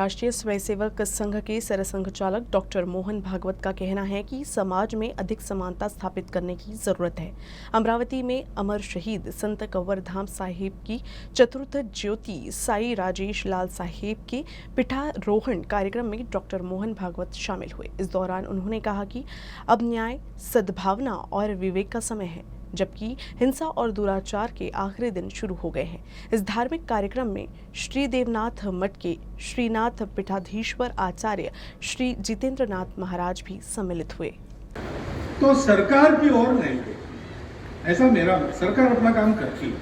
राष्ट्रीय स्वयंसेवक संघ के सरसंघ चालक डॉक्टर मोहन भागवत का कहना है कि समाज में अधिक समानता स्थापित करने की जरूरत है। अमरावती में अमर शहीद संत कंवर धाम साहिब की चतुर्थ ज्योति साई राजेश लाल साहिब के पीठारोहण कार्यक्रम में डॉक्टर मोहन भागवत शामिल हुए। इस दौरान उन्होंने कहा कि अब न्याय, सद्भावना और विवेक का समय है, जबकि हिंसा और दुराचार के आखिरी दिन शुरू हो गए हैं। इस धार्मिक कार्यक्रम में श्री देवनाथ मठ के श्रीनाथ पीठाधीश्वर आचार्य श्री जितेंद्र नाथ महाराज भी सम्मिलित हुए। तो सरकार की ओर नहीं है, ऐसा मेरा, सरकार अपना काम करती है,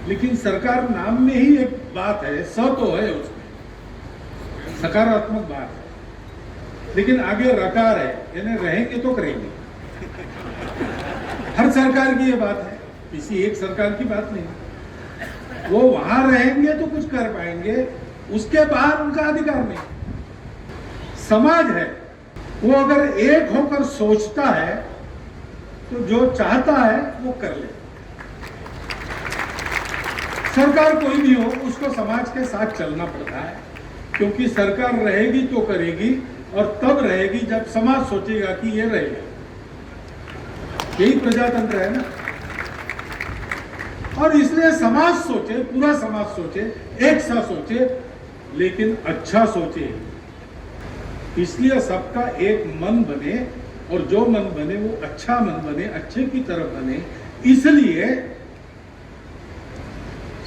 लेकिन सरकार नाम में ही एक बात है, स तो है उसमें, सकारात्मक बात है, लेकिन आगे रकार है, यानी रहेंगे तो करेंगे। हर सरकार की ये बात है, किसी एक सरकार की बात नहीं। वो वहां रहेंगे तो कुछ कर पाएंगे, उसके बाहर उनका अधिकार नहीं। समाज है, वो अगर एक होकर सोचता है तो जो चाहता है वो कर ले। सरकार कोई भी हो, उसको समाज के साथ चलना पड़ता है, क्योंकि सरकार रहेगी तो करेगी, और तब रहेगी जब समाज सोचेगा कि ये रहेगा। यही प्रजातंत्र है ना। और इसलिए समाज सोचे, पूरा समाज सोचे, एक सा सोचे, लेकिन अच्छा सोचे। इसलिए सबका एक मन बने, और जो मन बने वो अच्छा मन बने, अच्छे की तरफ बने। इसलिए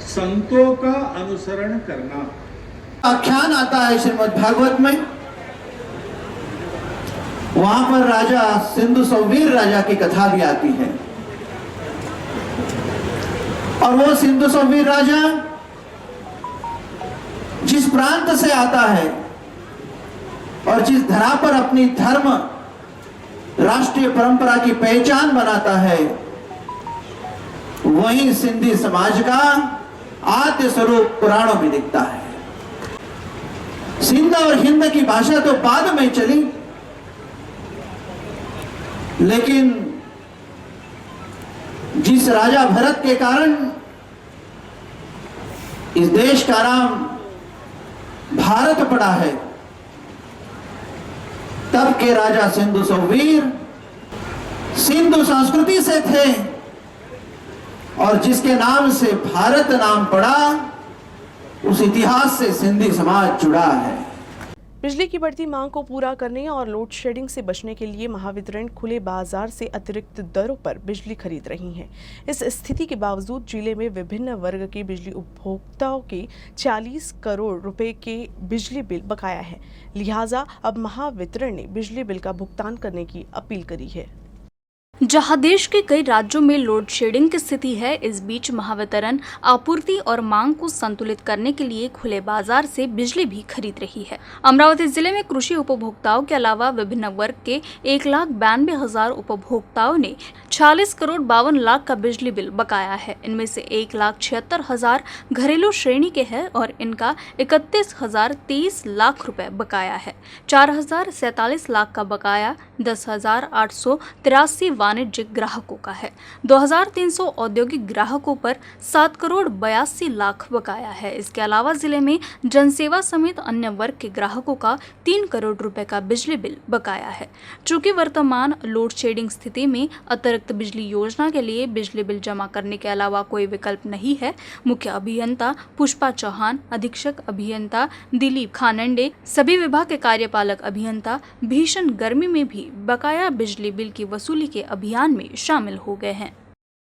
संतों का अनुसरण करना। आख्यान आता है श्रीमद् भागवत में, वहां पर राजा सिंधु सौवीर राजा की कथा भी आती है। और वो सिंधु सौवीर राजा जिस प्रांत से आता है और जिस धरा पर अपनी धर्म, राष्ट्रीय परंपरा की पहचान बनाता है, वही सिंधी समाज का आद्य स्वरूप पुराणों में दिखता है। सिंध और हिंद की भाषा तो बाद में चली, लेकिन जिस राजा भरत के कारण इस देश का नाम भारत पड़ा है, तब के राजा सिंधु सौवीर सिंधु संस्कृति से थे, और जिसके नाम से भारत नाम पड़ा, उस इतिहास से सिंधी समाज जुड़ा है। बिजली की बढ़ती मांग को पूरा करने और लोड शेडिंग से बचने के लिए महावितरण खुले बाजार से अतिरिक्त दरों पर बिजली खरीद रही है। इस स्थिति के बावजूद जिले में विभिन्न वर्ग के बिजली उपभोक्ताओं के 40 करोड़ रुपए के बिजली बिल बकाया है। लिहाजा अब महावितरण ने बिजली बिल का भुगतान करने की अपील करी है। जहां देश के कई राज्यों में लोड शेडिंग की स्थिति है, इस बीच महावितरण आपूर्ति और मांग को संतुलित करने के लिए खुले बाजार से बिजली भी खरीद रही है। अमरावती जिले में कृषि उपभोक्ताओं के अलावा विभिन्न वर्ग के 1,92,000 उपभोक्ताओं ने 46 करोड़ 52 लाख का बिजली बिल बकाया है। इनमें से 1,76,000 घरेलू श्रेणी के हैं और इनका 31,023 लाख रुपए बकाया है। 4,047 लाख का बकाया 10,883 वाणिज्यिक ग्राहकों का है। 2,300 औद्योगिक ग्राहकों पर 7 करोड़ 82 लाख बकाया है। इसके अलावा जिले में जनसेवा समेत अन्य वर्ग के ग्राहकों का 3 करोड़ रुपए का बिजली बिल बकाया है। चूंकि वर्तमान लोड शेडिंग स्थिति में अतिरिक्त बिजली योजना के लिए बिजली बिल जमा करने के अलावा कोई विकल्प नहीं है, मुख्य अभियंता पुष्पा चौहान, अधीक्षक अभियंता दिलीप खानंडे, सभी विभाग के कार्यपालक अभियंता भीषण गर्मी में भी बकाया बिजली बिल की वसूली के अभियान में शामिल हो गए हैं।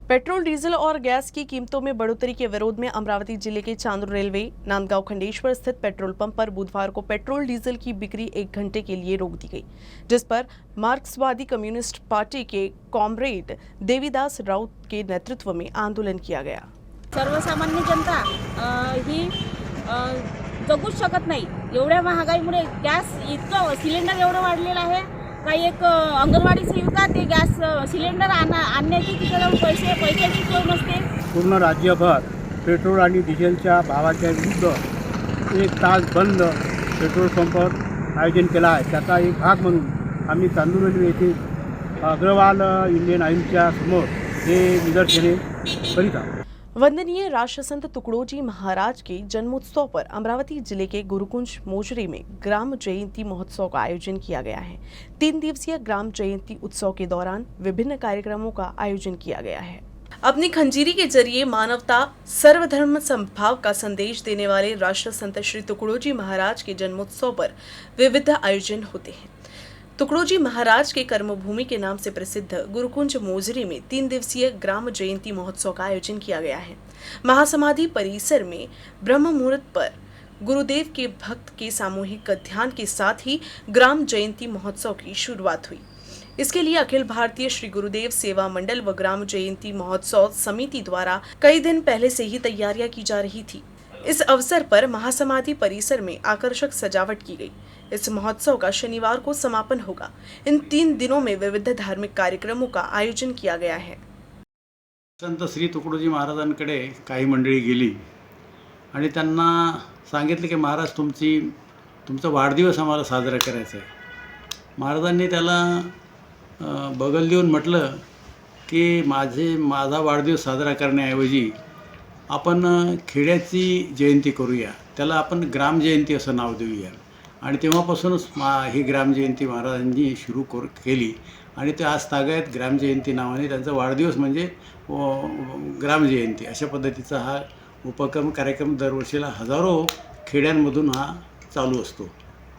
पेट्रोल, डीजल और गैस की कीमतों में बढ़ोतरी के विरोध में अमरावती जिले के चांदूर रेलवे नांदगांव खंडेश्वर स्थित पेट्रोल पंप पर बुधवार को पेट्रोल डीजल की बिक्री 1 घंटे के लिए रोक दी गई, जिस पर मार्क्सवादी कम्युनिस्ट पार्टी के कॉमरेड देवीदास राउत के नेतृत्व में आंदोलन किया गया। सर्वसामान्य जनता ही जगूच शकत नाही। एवढ्या महागाईमुळे गॅस इतकं सिलेंडर एवढं वाढलेलं आहे का एक अंगणवाडी सेविका ते गॅस सिलेंडर आणण्याची तिच्याजवळ पैशाची सोय नसते। पूर्ण राज्यभर पेट्रोल आणि डिझेलच्या भावाच्या विरुद्ध 1 तास बंद पेट्रोल पंपावर आयोजन केला आहे। त्याचा एक भाग म्हणून आम्ही चांदूर रेल्वे येथे अग्रवाल इंडियन ऑइलच्या समोर हे निदर्शने करीत आहोत। वंदनीय राष्ट्रसंत तुकडोजी महाराज के जन्मोत्सव पर अमरावती जिले के गुरुकुंज मोजरी में ग्राम जयंती महोत्सव का आयोजन किया गया है। 3 दिवसीय ग्राम जयंती उत्सव के दौरान विभिन्न कार्यक्रमों का आयोजन किया गया है। अपनी खंजीरी के जरिए मानवता सर्वधर्म समभाव का संदेश देने वाले राष्ट्रसंत श्री तुकडोजी महाराज के जन्मोत्सव पर विविध आयोजन होते हैं। तुकडोजी महाराज के कर्मभूमि के नाम से प्रसिद्ध गुरुकुंज मोजरी में 3 दिवसीय ग्राम जयंती महोत्सव का आयोजन किया गया है। महासमाधि परिसर में ब्रह्म मुहूर्त पर गुरुदेव के भक्त के सामूहिक ध्यान के साथ ही ग्राम जयंती महोत्सव की शुरुआत हुई। इसके लिए अखिल भारतीय श्री गुरुदेव सेवा मंडल व ग्राम जयंती महोत्सव समिति द्वारा कई दिन पहले से ही तैयारियां की जा रही थी। इस अवसर पर महासमाधि परिसर में आकर्षक सजावट की गई। इस महोत्सव का शनिवार को समापन होगा। इन 3 दिनों में विविध धार्मिक कार्यक्रमों का आयोजन किया गया है। संत श्री तुकडोजी महाराजांकडे काही मंडळी गेली आणि त्यांना सांगितलं की महाराज तुमचा वाढदिवस आम्हाला साजरा करायचा आहे। महाराजांनी त्याला बगल देऊन म्हटलं की माझा वाढदिवस साजरा करण्याऐवजी आपण खेड्याची जयंती करूया, त्याला आपण ग्राम जयंती असं नाव देऊया। आणि तेव्हापासूनच ही ग्राम जयंती महाराजांनी सुरू केली आणि ते आज तागायत ग्राम जयंती नावाने त्यांचा वाढदिवस म्हणजे ग्राम जयंती अशा पद्धतीचा हा उपक्रम कार्यक्रम दरवर्षीला हजारो खेड्यांमधून हा चालू असतो।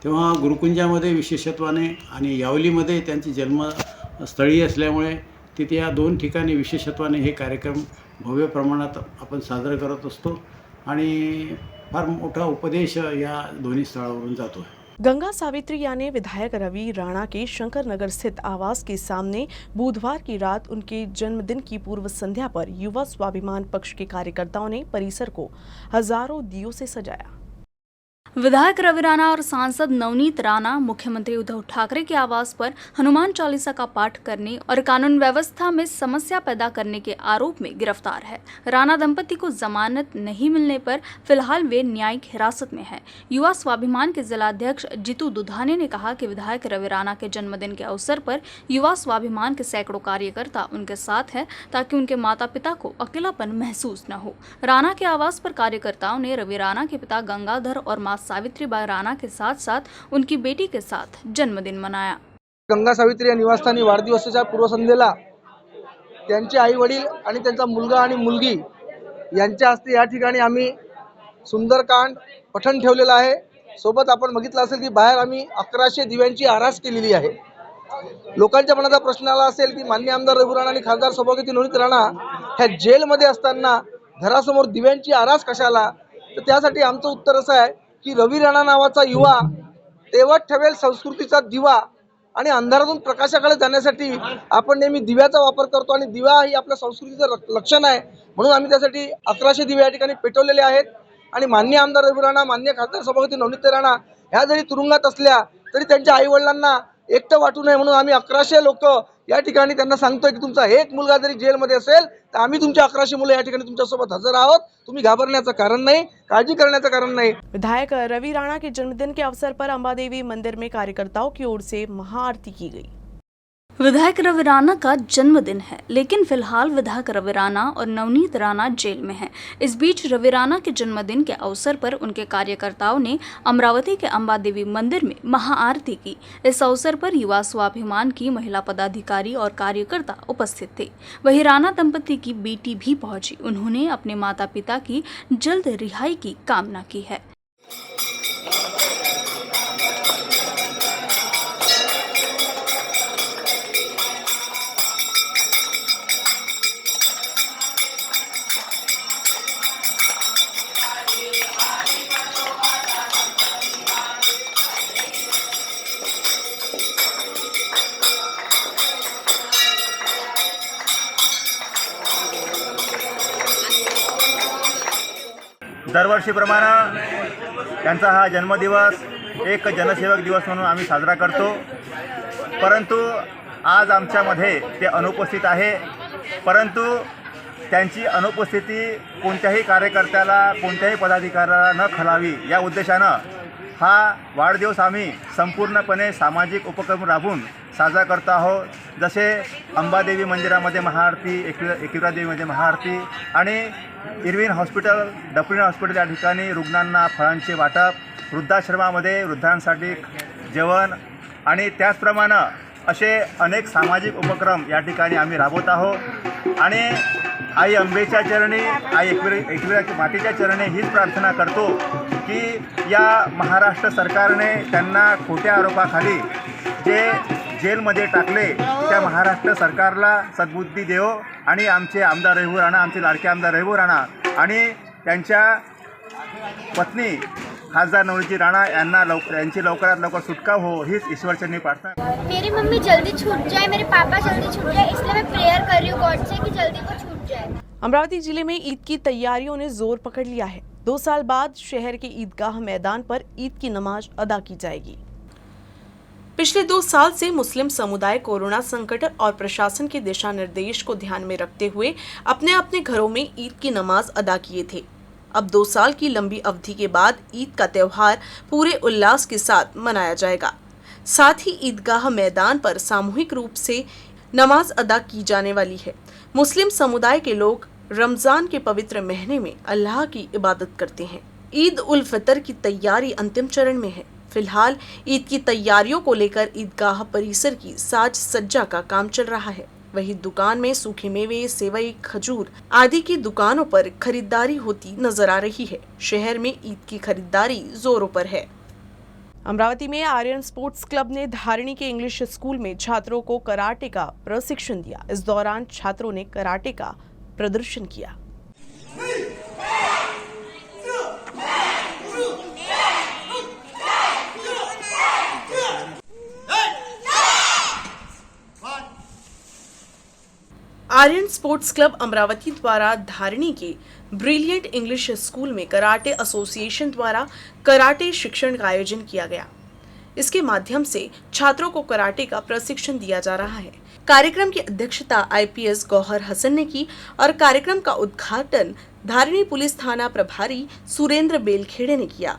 तेव्हा गुरुकुंजामध्ये विशेषत्वाने आणि यावलीमध्ये त्यांची जन्मस्थळी असल्यामुळे तिथे या 2 ठिकाणी विशेषत्वाने हे कार्यक्रम भव्य प्रमाणात आपण साजरा करत असतो आणि फार मोठा उपदेश या दोन्ही स्थळावरून जातो है। गंगा सावित्री यानी विधायक रवि राणा के शंकर नगर स्थित आवास के सामने बुधवार की रात उनके जन्मदिन की पूर्व संध्या पर युवा स्वाभिमान पक्ष के कार्यकर्ताओं ने परिसर को हजारों दियों से सजाया। विधायक रवि राणा और सांसद नवनीत राणा मुख्यमंत्री उद्धव ठाकरे के आवास पर हनुमान चालीसा का पाठ करने और कानून व्यवस्था में समस्या पैदा करने के आरोप में गिरफ्तार है। राणा दंपति को जमानत नहीं मिलने पर फिलहाल वे न्यायिक हिरासत में है। युवा स्वाभिमान के जिलाध्यक्ष जितू दुधाने ने कहा कि विधायक रवि राणा के जन्मदिन के अवसर पर युवा स्वाभिमान के सैकड़ों कार्यकर्ता उनके साथ हैं ताकि उनके माता पिता को अकेलापन महसूस न हो। राणा के आवास पर कार्यकर्ताओं ने रवि राणा के पिता गंगाधर और मां सावित्रीबाई राणा के साथ साथ उनकी बेटी के साथ जन्मदिन मनाया। गंगा सावित्री या निवासस्थानी वाढदिवसाच्या पूर्वसंध्येला त्यांचे आई वडील आणि त्यांचा मुलगा आणि मुलगी यांच्या हस्ते या ठिकाणी आम्ही सुंदरकांड पठण ठेवलेलं आहे। सोबत आपण बघितलं असेल की बाहेर आम्ही 1100 दिव्यांची आरास केलेली आहे। लोकांच्या मनाचा प्रश्न आला असेल की माननीय आमदार रवी राणा आणि खासदार सौभाग्यवती नवनीत राणा ह्या जेलमध्ये असताना घरासमोर दिव्यांची आरास कशाला? तर त्यासाठी आमचं उत्तर असं आहे की रवी राणा नावाचा युवा तेवत ठेवेल संस्कृतीचा दिवा आणि अंधारातून प्रकाशाकडे जाण्यासाठी आपण नेहमी दिव्याचा वापर करतो आणि दिवा ही आपल्या संस्कृतीचं लक्षण आहे। म्हणून आम्ही त्यासाठी 1100 दिवे या ठिकाणी पेटवलेले आहेत आणि माननीय आमदार रवी राणा माननीय खासदार सौभाग्यवती नवनीत राणा ह्या जरी तुरुंगात असल्या तरी त्यांच्या आई वडिलांना एकटं वाटू नये म्हणून आम्ही 1100 लोक या ठिकाणी त्यांना सांगतोय की तुमचा एक मुलगा जरी जेलमध्ये असेल तर आम्ही तुमच्या 1100 मुलं या ठिकाणी तुमच्यासोबत हजर आहोत। तुम्ही घाबरण्याचं कारण नाही, काळजी करण्याचं कारण नहीं। विधायक रवि राणा के जन्मदिन के अवसर पर अंबादेवी मंदिर में कार्यकर्ताओं की ओर से महाआरती की गई। विधायक रवि राणा का जन्मदिन है, लेकिन फिलहाल विधायक रवि राणा और नवनीत राणा जेल में हैं। इस बीच रवि राणा के जन्मदिन के अवसर पर उनके कार्यकर्ताओं ने अमरावती के अंबादेवी मंदिर में महाआरती की। इस अवसर पर युवा स्वाभिमान की महिला पदाधिकारी और कार्यकर्ता उपस्थित थे। वहीं राणा दंपति की बेटी भी पहुंची। उन्होंने अपने माता पिता की जल्द रिहाई की कामना की है। दरवर्षीप्रमाणे त्यांचा हा जन्मदिवस एक जनसेवक दिवस म्हणून आम्ही साजरा करतो, परंतु आज आमच्यामध्ये ते अनुपस्थित आहे। परंतु त्यांची अनुपस्थिती कोणत्याही कार्यकर्त्याला कोणत्याही पदाधिकाऱ्याला न खलावी या उद्देशानं हा वाढदिवस आम्ही संपूर्णपणे सामाजिक उपक्रम राबवून साजरा करतो आहोत. जसे अंबादेवी मंदिरामध्ये महाआरती, एकविरा देवीमध्ये महाआरती आणि इरविन हॉस्पिटल, डफरीन हॉस्पिटल या ठिकाणी रुग्णांना फळांचे वाटप, वृद्धाश्रमामध्ये वृद्धांसाठी जेवण आणि त्याचप्रमाणे असे अनेक सामाजिक उपक्रम या ठिकाणी आम्ही राबवत आहोत. आणि आई अंबेच्या चरणी, आई एकविरा मातेच्या चरणी हीच प्रार्थना करतो की या महाराष्ट्र सरकारने त्यांना खोट्या आरोपाखाली जे जेलमध्ये टाकले त्या महाराष्ट्र सरकारला सद्बुद्धी देवो आणि आमचे आमदार रघु राणा, आमचे लाडके आमदार रघु राणा आणि त्यांच्या पत्नी खासदार नवनीत राणा यांची लवकरात लवकर सुटका हो हीच ईश्वरचरणी प्रार्थना. मेरी मम्मी जल्दी छूट जाए, मेरे पापा जल्दी छूट जाए, इसलिए मैं प्रेयर कर रही हूँ गॉड से कि जल्दी वो छूट जाए. अमरावती जिले में ईद की तैयारियों ने जोर पकड़ लिया है. 2 साल बाद शहर के ईदगाह मैदान पर ईद की नमाज अदा की जाएगी. पिछले 2 साल से मुस्लिम समुदाय कोरोना संकट और प्रशासन के दिशा निर्देश को ध्यान में रखते हुए अपने अपने घरों में ईद की नमाज अदा किए थे. अब 2 साल की लंबी अवधि के बाद ईद का त्योहार पूरे उल्लास के साथ मनाया जाएगा. साथ ही ईदगाह मैदान पर सामूहिक रूप से नमाज अदा की जाने वाली है. मुस्लिम समुदाय के लोग रमजान के पवित्र महीने में अल्लाह की इबादत करते हैं. ईद उल फितर की तैयारी अंतिम चरण में है. फिलहाल ईद की तैयारियों को लेकर ईदगाह परिसर की साज सज्जा का काम चल रहा है. वहीं दुकान में सूखे मेवे, सेवई, खजूर आदि की दुकानों पर खरीदारी होती नजर आ रही है. शहर में ईद की खरीदारी जोरों पर है. अमरावती में आर्यन स्पोर्ट्स क्लब ने धारणी के इंग्लिश स्कूल में छात्रों को कराटे का प्रशिक्षण दिया. इस दौरान छात्रों ने कराटे का प्रदर्शन किया. आर्यन स्पोर्ट्स क्लब अमरावती द्वारा धारणी के ब्रिलियंट इंग्लिश स्कूल में कराटे एसोसिएशन द्वारा कराटे शिक्षण का आयोजन किया गया. इसके माध्यम से छात्रों को कराटे का प्रशिक्षण दिया जा रहा है. कार्यक्रम की अध्यक्षता IPS गौहर हसन ने की और कार्यक्रम का उद्घाटन धारणी पुलिस थाना प्रभारी सुरेंद्र बेलखेड़े ने किया.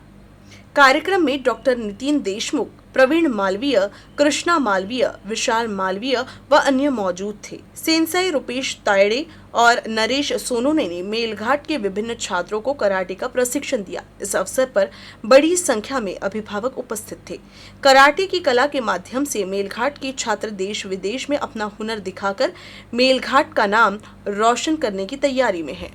कार्यक्रम में डॉक्टर नितिन देशमुख, प्रवीण मालवीय, कृष्णा मालवीय, विशाल मालवीय व अन्य मौजूद थे. सेंसाई रुपेश तायड़े और नरेश सोनोने ने मेलघाट के विभिन्न छात्रों को कराटे का प्रशिक्षण दिया. इस अवसर पर बड़ी संख्या में अभिभावक उपस्थित थे. कराटे की कला के माध्यम से मेलघाट के छात्र देश विदेश में अपना हुनर दिखाकर मेलघाट का नाम रोशन करने की तैयारी में है.